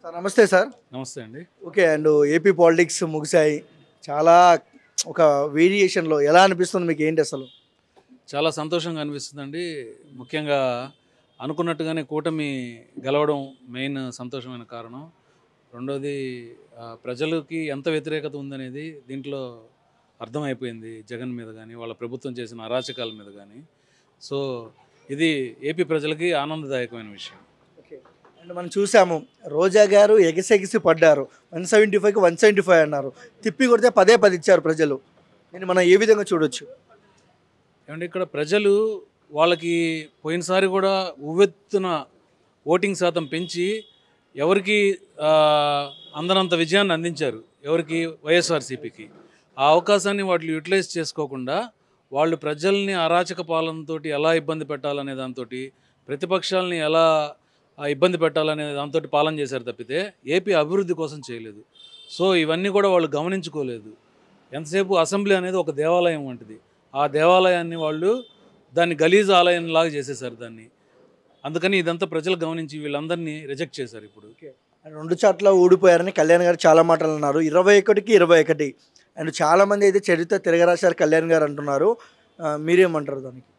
Sir నమస్తే sir. నమస్తే అండి. ఓకే. అండ్ ఏపీ పాలిటిక్స్ ముగిసాయి. చాలా ఒక వేరియేషన్‌లో ఎలా అనిపిస్తుంది మీకేంటి అసలు? చాలా సంతోషంగా అనిపిస్తుందండి. ముఖ్యంగా అనుకున్నట్టుగానే కూటమి గెలవడం మెయిన్ సంతోషమైన కారణం. రెండోది ప్రజలకి ఎంత వ్యతిరేకత ఉందనేది దీంట్లో అర్థమైపోయింది. జగన్ మీద గానీ, వాళ్ళ ప్రభుత్వం చేసిన అరాచకాల మీద గానీ. సో, ఇది ఏపీ ప్రజలకి ఆనందదాయకమైన విషయం. ఓకే. అండ్ మనం చూసాము. రోజా గారు ఎగిసెగిసి పడ్డారు. 175కి 175 అన్నారు. తిప్పి కొడితే పదే 10 ఇచ్చారు ప్రజలు. దీన్ని మనం ఏ విధంగా చూడొచ్చు? ఏమంటే ఇక్కడ ప్రజలు వాళ్ళకి పోయినసారి కూడా ఉవ్వెత్తున ఓటింగ్ శాతం పెంచి ఎవరికి అందనంత విజయాన్ని అందించారు. ఎవరికి? వైఎస్ఆర్సీపీకి. ఆ అవకాశాన్ని వాళ్ళు యూటిలైజ్ చేసుకోకుండా వాళ్ళు ప్రజల్ని అరాచక పాలనతోటి ఎలా ఇబ్బంది పెట్టాలనే దాంతోటి, ప్రతిపక్షాలని ఎలా ఇబ్బంది పెట్టాలనే దాంతోటి పాలన చేశారు తప్పితే ఏపీ అభివృద్ధి కోసం చేయలేదు. సో ఇవన్నీ కూడా వాళ్ళు గమనించుకోలేదు. ఎంతసేపు అసెంబ్లీ అనేది ఒక దేవాలయం వంటిది. ఆ దేవాలయాన్ని వాళ్ళు దాన్ని గలీజ్ ఆలయంలాగా చేసేసారు దాన్ని. అందుకని ఇదంతా ప్రజలు గమనించి వీళ్ళందరినీ రిజెక్ట్ చేశారు ఇప్పుడు. ఓకే. అండ్ 2 చోట్ల ఓడిపోయారని కళ్యాణ్ గారు చాలా మాటలు అన్నారు. 21కి 21. అండ్ చాలామంది అయితే చరిత్ర తిరగరాశారు కళ్యాణ్ గారు అంటున్నారు. మీరేమంటారు దానికి?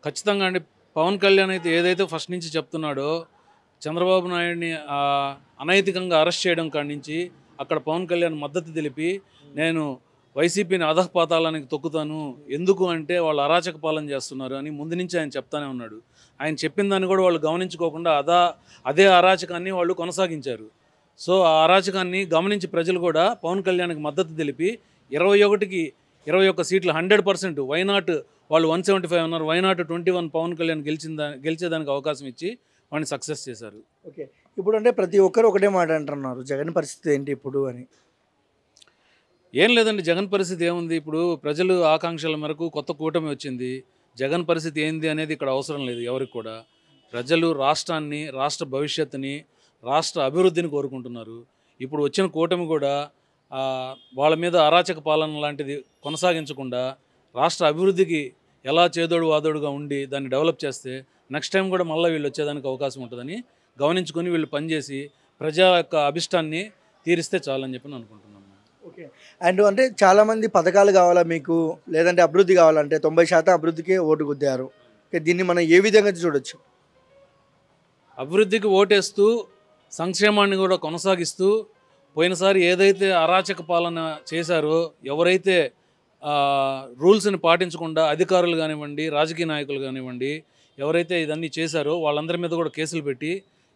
ఖచ్చితంగా అండి. పవన్ కళ్యాణ్ అయితే ఏదైతే ఫస్ట్ నుంచి చెప్తున్నాడో చంద్రబాబు నాయుడిని అనైతికంగా అరెస్ట్ చేయడం కాడి నుంచి అక్కడ పవన్ కళ్యాణ్ మద్దతు తెలిపి నేను వైసీపీని అధఃపాతాళానికి తొక్కుతాను, ఎందుకు అంటే వాళ్ళు అరాచక పాలన చేస్తున్నారు అని ముందు నుంచి ఆయన చెప్తానే ఉన్నాడు. ఆయన చెప్పిన దాన్ని కూడా వాళ్ళు గమనించుకోకుండా అదే అరాచకాన్ని వాళ్ళు కొనసాగించారు. సో ఆ అరాచకాన్ని గమనించి ప్రజలు కూడా పవన్ కళ్యాణ్కి మద్దతు తెలిపి 21కి 21 సీట్లు 100%. వైనాట్ వాళ్ళు 175 ఉన్నారు, వైనాట్ 21 పవన్ కళ్యాణ్ గెలిచేదానికి అవకాశం ఇచ్చి వాడిని సక్సెస్ చేశారు. ఓకే. ఇప్పుడు అంటే ప్రతి ఒక్కరు ఒకటే మాట అంటున్నారు, జగన్ పరిస్థితి ఏంటి ఇప్పుడు అని. ఏం లేదండి, జగన్ పరిస్థితి ఏముంది? ఇప్పుడు ప్రజలు ఆకాంక్షల మేరకు కొత్త కూటమి వచ్చింది. జగన్ పరిస్థితి ఏంది అనేది ఇక్కడ అవసరం లేదు ఎవరికి కూడా. ప్రజలు రాష్ట్రాన్ని, రాష్ట్ర భవిష్యత్తుని, రాష్ట్ర అభివృద్ధిని కోరుకుంటున్నారు. ఇప్పుడు వచ్చిన కూటమి కూడా వాళ్ళ మీద అరాచక పాలన లాంటిది కొనసాగించకుండా రాష్ట్ర అభివృద్ధికి ఎలా చేదోడు వాదోడుగా ఉండి దాన్ని డెవలప్ చేస్తే నెక్స్ట్ టైం కూడా మళ్ళీ వీళ్ళు వచ్చేదానికి అవకాశం ఉంటుందని గమనించుకొని వీళ్ళు పనిచేసి ప్రజా యొక్క అభిష్టాన్ని తీరిస్తే చాలని చెప్పి నేను అనుకుంటున్నాను. ఓకే. అండ్ అంటే చాలామంది పథకాలు కావాలా మీకు, లేదంటే అభివృద్ధి కావాలంటే 90% అభివృద్ధికే ఓటు గుద్దారు. దీన్ని మనం ఏ విధంగా చూడొచ్చు? అభివృద్ధికి ఓటేస్తూ సంక్షేమాన్ని కూడా కొనసాగిస్తూ పోయినసారి ఏదైతే అరాచక పాలన చేశారో, ఎవరైతే రూల్స్ని పాటించకుండా అధికారులు కానివ్వండి, రాజకీయ నాయకులు కానివ్వండి, ఎవరైతే ఇదన్నీ చేశారో వాళ్ళందరి మీద కూడా కేసులు పెట్టి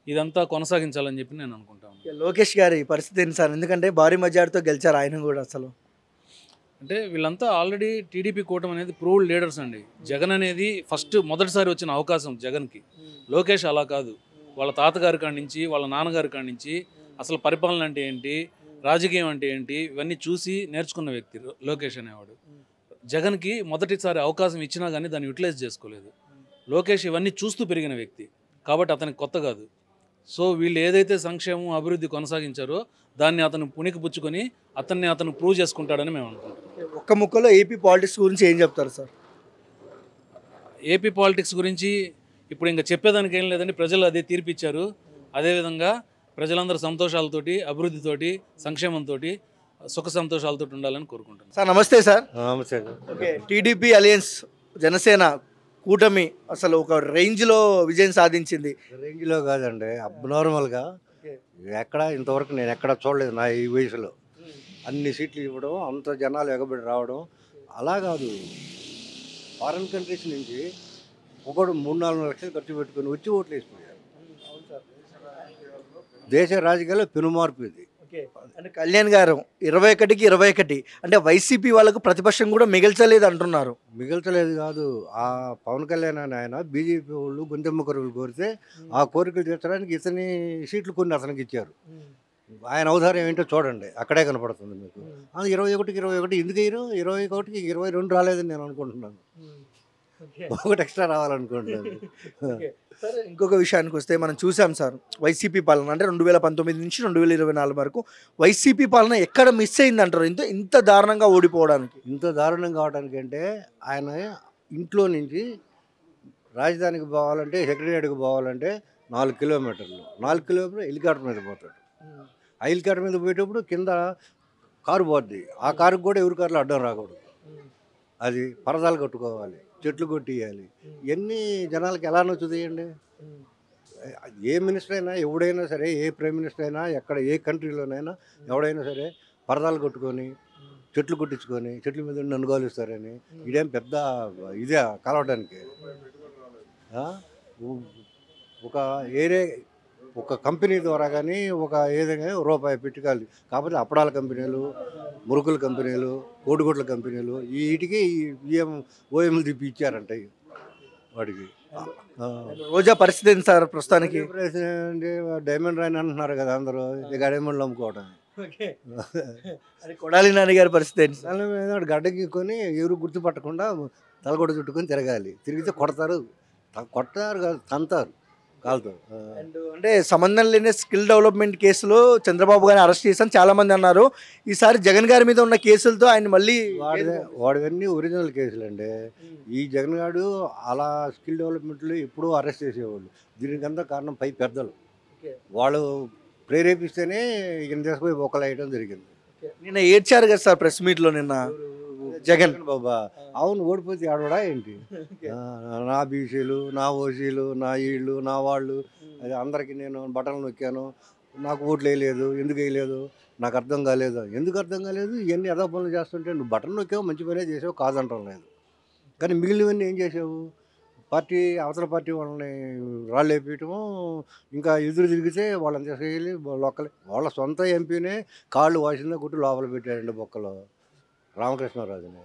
ఇదంతా కొనసాగించాలని చెప్పి నేను అనుకుంటాను. లోకేష్ గారి పరిస్థితి ఏంటి సార్? ఎందుకంటే భారీ మెజార్టీతో గెలిచారు ఆయన కూడా. అసలు అంటే వీళ్ళంతా ఆల్రెడీ టీడీపీ కూటమి అనేది ప్రూవ్డ్ లీడర్స్ అండి. జగన్ అనేది మొదటిసారి వచ్చిన అవకాశం జగన్కి. లోకేష్ అలా కాదు. వాళ్ళ తాతగారి కాడి నుంచి, వాళ్ళ నాన్నగారి కాడి నుంచి అసలు పరిపాలన అంటే ఏంటి, రాజకీయం అంటే ఏంటి, ఇవన్నీ చూసి నేర్చుకున్న వ్యక్తి లోకేష్ అనేవాడు. జగన్కి మొదటిసారి అవకాశం ఇచ్చినా కానీ దాన్ని యూటిలైజ్ చేసుకోలేదు. లోకేష్ ఇవన్నీ చూస్తూ పెరిగిన వ్యక్తి కాబట్టి అతనికి కొత్త కాదు. సో వీళ్ళు ఏదైతే సంక్షేమం, అభివృద్ధి కొనసాగించారో దాన్ని అతను పుణికిపుచ్చుకొని అతను ప్రూవ్ చేసుకుంటాడని మేము అనుకుంటున్నాం. ఒక్క ముక్కలో ఏపీ పాలిటిక్స్ గురించి ఏం చెప్తారు సార్? ఏపీ పాలిటిక్స్ గురించి ఇప్పుడు ఇంకా చెప్పేదానికి ఏం లేదండి. ప్రజలు అదే తీర్పిచ్చారు. అదేవిధంగా ప్రజలందరూ సంతోషాలతోటి, అభివృద్ధితోటి, సంక్షేమంతో, సుఖ సంతోషాలతో ఉండాలని కోరుకుంటున్నాను. సార్ నమస్తే సార్. నమస్తే. ఓకే. టీడీపీ అలయన్స్ జనసేన కూటమి అసలు ఒక రేంజ్లో విజయం సాధించింది. రేంజ్లో కాదండి, అబ్నార్మల్గా. ఎక్కడ ఇంతవరకు నేను ఎక్కడ చూడలేదు నా ఈ వయసులో. అన్ని సీట్లు ఇవ్వడం, అంత జనాలు ఎగబడి రావడం అలా కాదు. ఫారిన్ కంట్రీస్ నుంచి ఒకడు 3-4 లక్షలు ఖర్చు పెట్టుకొని వచ్చి ఓట్లు వేసిపోయారు. దేశ రాజకీయాల్లో పెనుమార్పు ఇది. ఓకే. అంటే కళ్యాణ్ గారు 21కి 21 అంటే వైసీపీ వాళ్ళకు ప్రతిపక్షం కూడా మిగల్చలేదు అంటున్నారు. మిగల్చలేదు కాదు, ఆ పవన్ కళ్యాణ్ అని ఆయన బీజేపీ వాళ్ళు గొంతెమ్మ కొరకులు కోరితే ఆ కోరికలు తీర్చడానికి ఇతని సీట్లు కొన్ని అతనికి ఇచ్చారు. ఆయన అవతారం ఏంటో చూడండి, అక్కడే కనపడుతుంది మీకు. 21కి 21 ఎందుకు అయ్యారు? 21కి 22 రాలేదని నేను అనుకుంటున్నాను. ఒకటి ఎక్స్ట్రా రావాలనుకుంటున్నాను. సరే, ఇంకొక విషయానికి వస్తే మనం చూసాం సార్, వైసీపీ పాలన అంటే 2019 నుంచి 2024 వరకు వైసీపీ పాలన ఎక్కడ మిస్ అయింది అంటారు ఇంత దారుణంగా ఓడిపోవడానికి? ఇంత దారుణం కావడానికి అంటే ఆయన ఇంట్లో నుంచి రాజధానికి పోవాలంటే, సెక్రటేరియట్కి పోవాలంటే 4 కిలోమీటర్లు హెలికాప్టర్ మీద పోతాడు. ఆయిల్ కార్ మీద పోయేటప్పుడు కింద కారు పోద్ది, ఆ కారుకు కూడా ఎవరి కార్లు అడ్డం రాకూడదు, అది పరదాలు కట్టుకోవాలి, చెట్లు కొట్టియాలి. ఇవన్నీ జనాలకి ఎలా నచ్చుతాయండి? ఏ మినిస్టర్ అయినా ఎవడైనా సరే, ఏ ప్రైమ్ మినిస్టర్ అయినా, ఎక్కడ ఏ కంట్రీలోనైనా ఎవడైనా సరే పరదాలు కట్టుకొని చెట్లు కొట్టించుకొని చెట్ల మీద నన్ను కాలుస్తారని ఇదేం పెద్ద ఇదే కలవడానికి. ఒక ఏరే ఒక కంపెనీ ద్వారా కానీ ఒక ఏదైనా రూపాయి పెట్టుకోవాలి. కాకపోతే అప్పడాల కంపెనీలు, మురుకుల కంపెనీలు, కోడిగుడ్ల కంపెనీలు వీటికి ఓఎంలు తిప్పి ఇచ్చారంట వాడికి. రోజా పరిస్థితి ఏంటి సార్ ప్రస్తుతానికి? డైమండ్ రైన్ అంటున్నారు కదా అందరూ, ఇక డైమండ్లు అమ్ముకోవటం. కొడాలి నాని గారి పరిస్థితి ఏంటి? తల మీద గడ్డగిక్కొని ఎవరు గుర్తుపట్టకుండా తలగొడ చుట్టుకొని తిరగాలి. తిరిగితే కొడతారు కాదు, తంతారు కాలుతో. అంటే సంబంధం లేని స్కిల్ డెవలప్మెంట్ కేసులో చంద్రబాబు గారిని అరెస్ట్ చేశాను చాలా మంది అన్నారు. ఈసారి జగన్ గారి మీద ఉన్న కేసులతో ఆయన మళ్ళీ వాడివన్నీ ఒరిజినల్ కేసులు అండి. ఈ జగన్ గారు అలా స్కిల్ డెవలప్మెంట్లు ఎప్పుడూ అరెస్ట్ చేసేవాళ్ళు. దీనికంతా కారణం పై పెద్దలు, వాళ్ళు ప్రేరేపిస్తేనే ఈయన తీసుకుపోయి బొక్కలు వేయడం జరిగింది. నిన్న ఏడ్చారు కదా సార్ ప్రెస్ మీట్లో నిన్న జగన్ బాబా. అవును, ఓడిపోతే ఆడవడా ఏంటి? నా బీసీలు, నా ఓసీలు, నా ఈళ్ళు, నా వాళ్ళు, అది అందరికీ నేను బటన్లు నొక్కాను, నాకు ఓట్లు వేయలేదు, ఎందుకు వేయలేదు నాకు అర్థం కాలేదు. ఎందుకు అర్థం కాలేదు? ఇవన్నీ అదా పనులు చేస్తుంటే నువ్వు బటన్ నొక్కావు, మంచి పనే చేసావు, కాదంటం లేదు. కానీ మిగిలినవన్నీ ఏం చేసావు? పార్టీ అవతల పార్టీ వాళ్ళని రాళ్ళు వేపించటము, ఇంకా ఎదురు తిరిగితే వాళ్ళని తీసుకెళ్ళి వాళ్ళ సొంత ఎంపీనే కాళ్ళు వాసిందా కొట్టి లోపల పెట్టారండి బొక్కలో, రామకృష్ణరాజుని.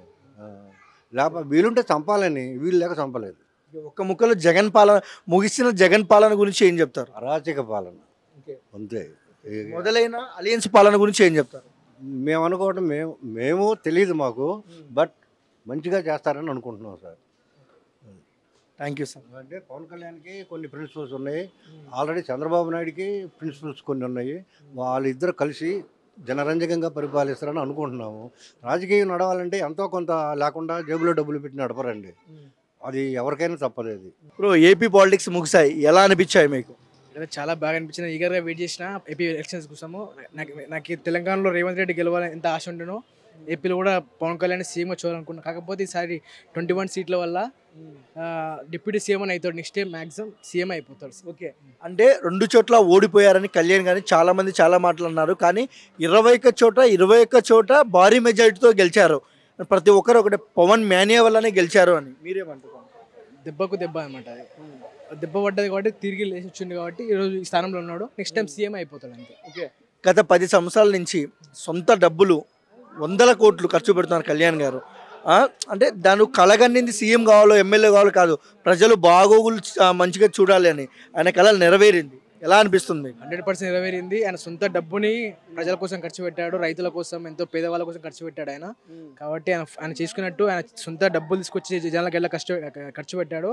లేకపోతే వీలుంటే చంపాలని, వీళ్ళు లేక చంపలేదు. ఒక్క ముక్కలో జగన్ పాలన ముగిసిన జగన్ పాలన గురించి ఏం చెప్తారు? అరాచక పాలన అంతే. మొదలైన అలియన్స్ పాలన గురించి ఏం చెప్తారు? మేము అనుకోవటం మేము తెలియదు మాకు, బట్ మంచిగా చేస్తారని అనుకుంటున్నాం సార్. Thank you sir. అంటే పవన్ కళ్యాణ్కి కొన్ని ప్రిన్సిపల్స్ ఉన్నాయి, ఆల్రెడీ చంద్రబాబు నాయుడుకి ప్రిన్సిపల్స్ కొన్ని ఉన్నాయి. వాళ్ళిద్దరు కలిసి జనరంజకంగా పరిపాలిస్తారని అనుకుంటున్నాము. రాజకీయం నడవాలంటే ఎంతో కొంత లేకుండా జేబులో డబ్బులు పెట్టి నడపరండి, అది ఎవరికైనా తప్పలేదు. ఇప్పుడు ఏపీ పాలిటిక్స్ ముగిసాయి, ఎలా అనిపించాయి మీకు? చాలా బాగా అనిపించింది. ఈగర్గా వెయిట్ చేసిన ఏపీ ఎలక్షన్స్ కోసము. నాకు తెలంగాణలో రేవంత్ రెడ్డి గెలవాలని ఎంత ఆశ ఉండేనో, ఏపీలో కూడా పవన్ కళ్యాణ్ సీఎంగా చూడాలనుకున్నాను. కాకపోతే ఈసారి 21 సీట్ల వల్ల డిప్యూటీ సీఎం అని అవుతాడు, నెక్స్ట్ టైం మ్యాక్సిమం సీఎం అయిపోతాడు. ఓకే, అంటే 2 చోట్ల ఓడిపోయారని కళ్యాణ్ గారిని చాలా మంది చాలా మాట్లాడినారు. కానీ 21 చోట భారీ మెజారిటీతో గెలిచారు. ప్రతి ఒక్కరు ఒకటి పవన్ మేనియా వల్లనే గెలిచారు అని మీరేమంటారు? దెబ్బకు దెబ్బ అనమాట. అది దెబ్బ పడ్డది కాబట్టి తిరిగి లేచి వచ్చింది కాబట్టి ఈరోజు ఈ స్థానంలో ఉన్నాడు, నెక్స్ట్ టైం సీఎం అయిపోతాడు అంతే. ఓకే, గత 10 సంవత్సరాల నుంచి సొంత డబ్బులు 100 కోట్లు ఖర్చు పెడుతున్నారు కళ్యాణ్ గారు. అంటే దాని కలగన్నింది సీఎం కావాలో ఎమ్మెల్యే కావాలో కాదు, ప్రజలు బాగోగులు మంచిగా చూడాలి అని ఆయన కళలు నెరవేరింది. ఎలా అనిపిస్తుంది? 100% నెరవేరింది. ఆయన సొంత డబ్బుని ప్రజల కోసం ఖర్చు పెట్టాడు, రైతుల కోసం, ఎంతో పేదవాళ్ళ కోసం ఖర్చు పెట్టాడు ఆయన. కాబట్టి ఆయన చేసుకున్నట్టు ఆయన సొంత డబ్బులు తీసుకొచ్చి జనాలకి ఎలా ఖర్చు పెట్టాడు.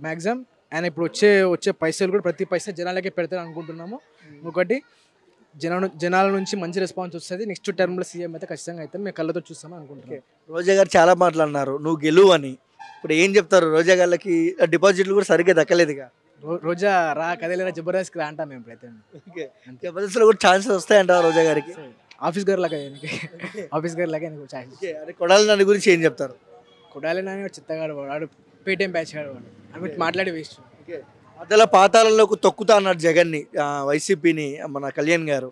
మ్యాక్సిమం ఆయన ఇప్పుడు వచ్చే పైసలు కూడా ప్రతి పైసా జనాలకే పెడతారు అనుకుంటున్నాము. ఒకటి జనాల నుంచి మంచి రెస్పాన్స్ వస్తుంది. నెక్స్ట్ టర్మ్లో సీఎం అయితే ఖచ్చితంగా అయితే మేము కళ్ళతో చూస్తామని అనుకుంటున్నాం. రోజా గారు చాలా మాట్లాడినారు నువ్వు గెలువు అని. ఇప్పుడు ఏం చెప్తారు? రోజా గారికి డిపాజిట్లు కూడా సరిగ్గా దక్కలేదుగా. రోజా రా కదేలేరా జబర్దస్త్ రా అంటాం మేము ఇప్పుడైతే. జబర్దస్త్లో కూడా ఛాన్సెస్ వస్తాయంటారు రోజా గారికి? ఆఫీస్ గారు లాగా ఛాన్స్. కొడాలి నాని గురించి ఏం చెప్తారు? కొడాలి నాని చిత్తగాడు, వాడు పేటీఎం బ్యాచ్ గాడు, వాడు అని మాట్లాడి వేస్ట్. అదలా పాతాళంలోకి తొక్కుతా అన్నారు జగన్ని, వైసీపీని మన కళ్యాణ్ గారు.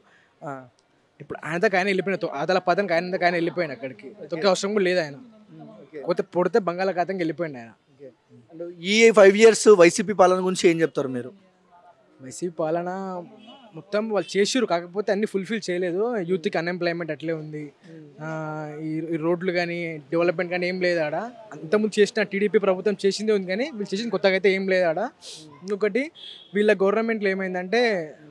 ఇప్పుడు ఆయనతో ఆయన వెళ్ళిపోయిన అదల పదానికి ఆయన వెళ్ళిపోయాడు, అక్కడికి తొక్కే అవసరం కూడా లేదు. ఆయన పొడితే బంగాళాఖాతంకి వెళ్ళిపోయింది ఆయన. ఈ 5 years వైసీపీ పాలన గురించి ఏం చెప్తారు మీరు? వైసీపీ పాలన మొత్తం వాళ్ళు చేసిరు, కాకపోతే అన్ని ఫుల్ఫిల్ చేయలేదు. యూత్కి అన్ఎంప్లాయ్మెంట్ అట్లే ఉంది. ఈ రోడ్లు కానీ డెవలప్మెంట్ కానీ ఏం లేదు ఆడ. అంతకుముందు చేసిన టీడీపీ ప్రభుత్వం చేసిందే ఉంది, కానీ వీళ్ళు చేసింది కొత్తగా అయితే ఏం లేదు ఆడ. ఇంకొకటి వీళ్ళ గవర్నమెంట్లో ఏమైందంటే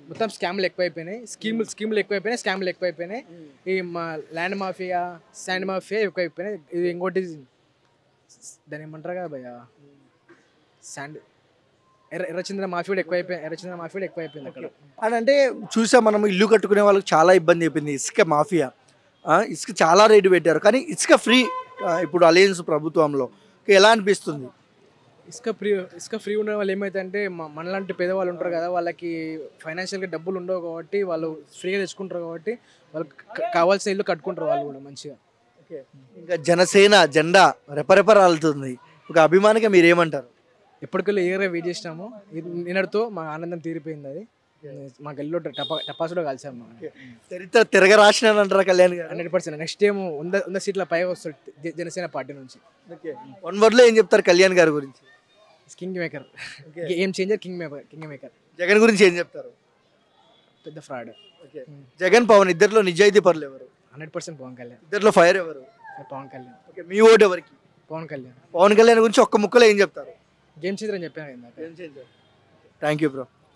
మొత్తం స్కామ్లు ఎక్కువైపోయినాయి, స్కీములు ఎక్కువైపోయినాయి, స్కామ్లు ఎక్కువైపోయినాయి. ఈ ల్యాండ్ మాఫియా, శాండ్ మాఫియా ఎక్కువైపోయినాయి. ఇది ఇంకోటి దాని ఏమంటారు కదా భయ్య, శాండ్ ఎర్రచంద్ర మాఫియా కూడా ఎక్కువైపోయింది అక్కడ. అని అంటే చూసాం మనం, ఇల్లు కట్టుకునే వాళ్ళకి చాలా ఇబ్బంది అయిపోయింది. ఇసుక మాఫియా, ఇసుక చాలా రేటు పెట్టారు, కానీ ఇసుక ఫ్రీ ఇప్పుడు అలయన్స్ ప్రభుత్వంలో. ఎలా అనిపిస్తుంది? ఇసుక ఫ్రీ ఉండడం వల్ల ఏమైతే మనలాంటి పేదవాళ్ళు ఉంటారు కదా, వాళ్ళకి ఫైనాన్షియల్గా డబ్బులు ఉండవు కాబట్టి వాళ్ళు ఫ్రీగా తెచ్చుకుంటారు కాబట్టి వాళ్ళకి కావాల్సిన ఇల్లు కట్టుకుంటారు వాళ్ళు కూడా మంచిగా. ఇంకా జనసేన జెండా రెపరెపరాలుతుంది, ఒక అభిమానిగా మీరు ఏమంటారు? ఎప్పటికెళ్ళి ఏరే వెయిట్ చేసినాము, నిన్నటితో మా ఆనందం తీరిపోయింది. అది మా గల్లీలో టపాసులో కలిసాము. చరిత్ర తిరగ రాసినారంటారా కళ్యాణ్ గారు? 100%. నెక్స్ట్ టైం 100 సీట్ల పైగా వస్తాడు జనసేన పార్టీ నుంచి. వన్ వర్డ్ లో ఏం చెప్తారు కళ్యాణ్ గారి గురించి? King maker, game changer, king maker. Jagan గురించి ఏం చెప్తారు? పెద్ద ఫ్రాడ్. జగన్ పవన్ ఇద్దరిలో నిజాయితీ పరులు ఎవరు? 100% పవన్ కళ్యాణ్. ఇద్దరిలో ఫైర్ ఎవరు? పవన్ కళ్యాణ్. మీ ఓటు ఎవరికి? పవన్ కళ్యాణ్. పవన్ కళ్యాణ్ గురించి ఒక్క ముక్కలో ఏం చెప్తారు? గేమ్ చేంజర్ అని చెప్పాను. Thank you bro.